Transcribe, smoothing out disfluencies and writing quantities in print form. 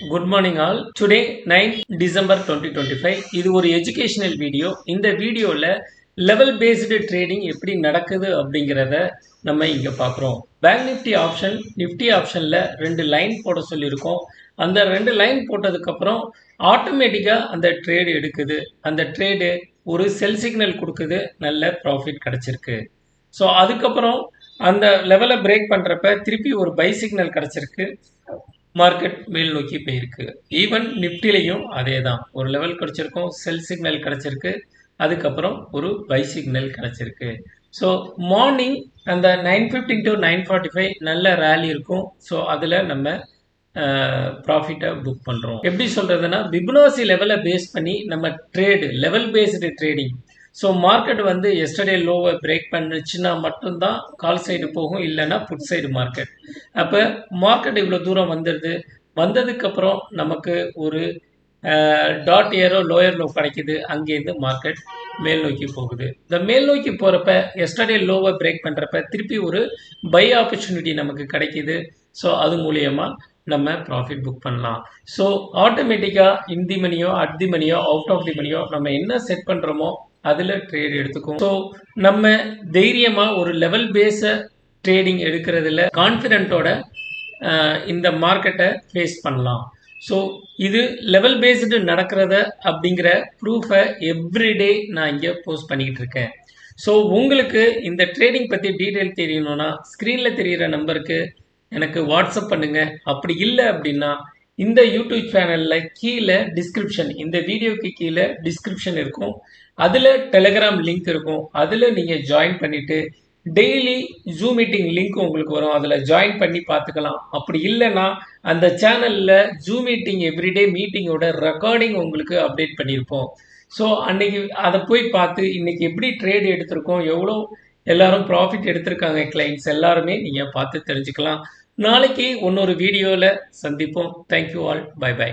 Good morning all. Today 9 December 2025. இது ஒரு educational video. இந்த வீடியோல level based trading எப்படி நடக்குது அப்படிங்கிறத நம்ம இங்க பார்க்குறோம். Bank Nifty option, Nifty optionல ரெண்டு லைன் போட சொல்லியிருக்கோம். அந்த ரெண்டு லைன் போட்டதுக்கு அப்புறம் ஆட்டோமேட்டிக்கா அந்த ட்ரேட் எடுக்குது. அந்த ட்ரேட் ஒரு செல் சிக்னல் கொடுக்குது. நல்ல ப்ராஃபிட் கிடைச்சிருக்கு. ஸோ அதுக்கப்புறம் அந்த லெவலை பிரேக் பண்ணுறப்ப திருப்பி ஒரு பை சிக்னல் கிடச்சிருக்கு. மார்க்கெட் மேல் நோக்கி போயிருக்கு. ஈவன் நிஃப்டிலையும் அதே தான், ஒரு லெவல் கிடச்சிருக்கும், செல் சிக்னல் கிடச்சிருக்கு, அதுக்கப்புறம் ஒரு பை சிக்னல் கிடச்சிருக்கு. ஸோ மார்னிங் அந்த 9:15 to 9:45 நல்ல ரேலி இருக்கும். ஸோ அதில் நம்ம ப்ராஃபிட்டை புக் பண்ணுறோம். எப்படி சொல்கிறதுனா, பிபனாசி லெவலை பேஸ் பண்ணி நம்ம trade level based trading. So market வந்து எஸ்டர்டே லோவை பிரேக் பண்ணுச்சுன்னா மட்டும்தான் கால் சைடு போகும், இல்லைன்னா புட் சைடு மார்க்கெட். அப்போ மார்க்கெட் இவ்வளோ தூரம் வந்துடுது, வந்ததுக்கப்புறம் நமக்கு ஒரு டாட் ஏரோ லோயர் லோ கிடைக்குது. அங்கேருந்து மார்க்கெட் மேல் நோக்கி போகுது. இந்த மேல் நோக்கி போகிறப்ப எஸ்டர்டே லோவை பிரேக் பண்ணுறப்ப திருப்பி ஒரு பை ஆப்பர்ச்சுனிட்டி நமக்கு கிடைக்குது. ஸோ அது மூலியமாக நம்ம ப்ராஃபிட் புக் பண்ணலாம். ஸோ ஆட்டோமேட்டிக்காக இன் தி மணியோ அட் தி மணியோ அவுட் ஆஃப் தி மணியோ நம்ம என்ன செட் பண்ணுறோமோ அதில் ட்ரேட் எடுத்துக்கும். ஸோ நம்ம தைரியமாக ஒரு லெவல் பேஸ ட்ரேடிங் எடுக்கிறதுல கான்ஃபிடென்ட்டோட இந்த மார்க்கெட்டை ஃபேஸ் பண்ணலாம். ஸோ இது லெவல் பேஸ்டு நடக்கிறத அப்படிங்கிற ப்ரூஃபை எவ்ரிடே நான் இங்கே போஸ்ட் பண்ணிக்கிட்டு இருக்கேன். ஸோ உங்களுக்கு இந்த ட்ரேடிங் பற்றி டீட்டெயில் தெரியணும்னா ஸ்க்ரீனில் தெரிகிற நம்பருக்கு எனக்கு வாட்ஸ்அப் பண்ணுங்கள். அப்படி இல்லை அப்படின்னா இந்த யூடியூப் சேனலில் கீழே டிஸ்கிரிப்ஷன், இந்த வீடியோக்கு கீழே டிஸ்கிரிப்ஷன் இருக்கும். அதில் டெலிகிராம் லிங்க் இருக்கும். அதில் நீங்கள் ஜாயின் பண்ணிவிட்டு டெய்லி ஜூம் மீட்டிங் லிங்க் உங்களுக்கு வரும். அதில் ஜாயின் பண்ணி பார்த்துக்கலாம். அப்படி இல்லைன்னா அந்த சேனலில் ஜூம் மீட்டிங் எவ்ரிடே மீட்டிங்கோட ரெக்கார்டிங் உங்களுக்கு அப்டேட் பண்ணியிருப்போம். ஸோ அன்னைக்கு அதை போய் பார்த்து இன்னைக்கு எப்படி ட்ரேட் எடுத்திருக்கோம், எவ்வளோ எல்லாரும் ப்ராஃபிட் எடுத்திருக்காங்க கிளைண்ட்ஸ் எல்லாருமே நீங்கள் பார்த்து தெரிஞ்சுக்கலாம். நாளைக்கு இன்னொரு வீடியோவில் சந்திப்போம். Thank you all. Bye by.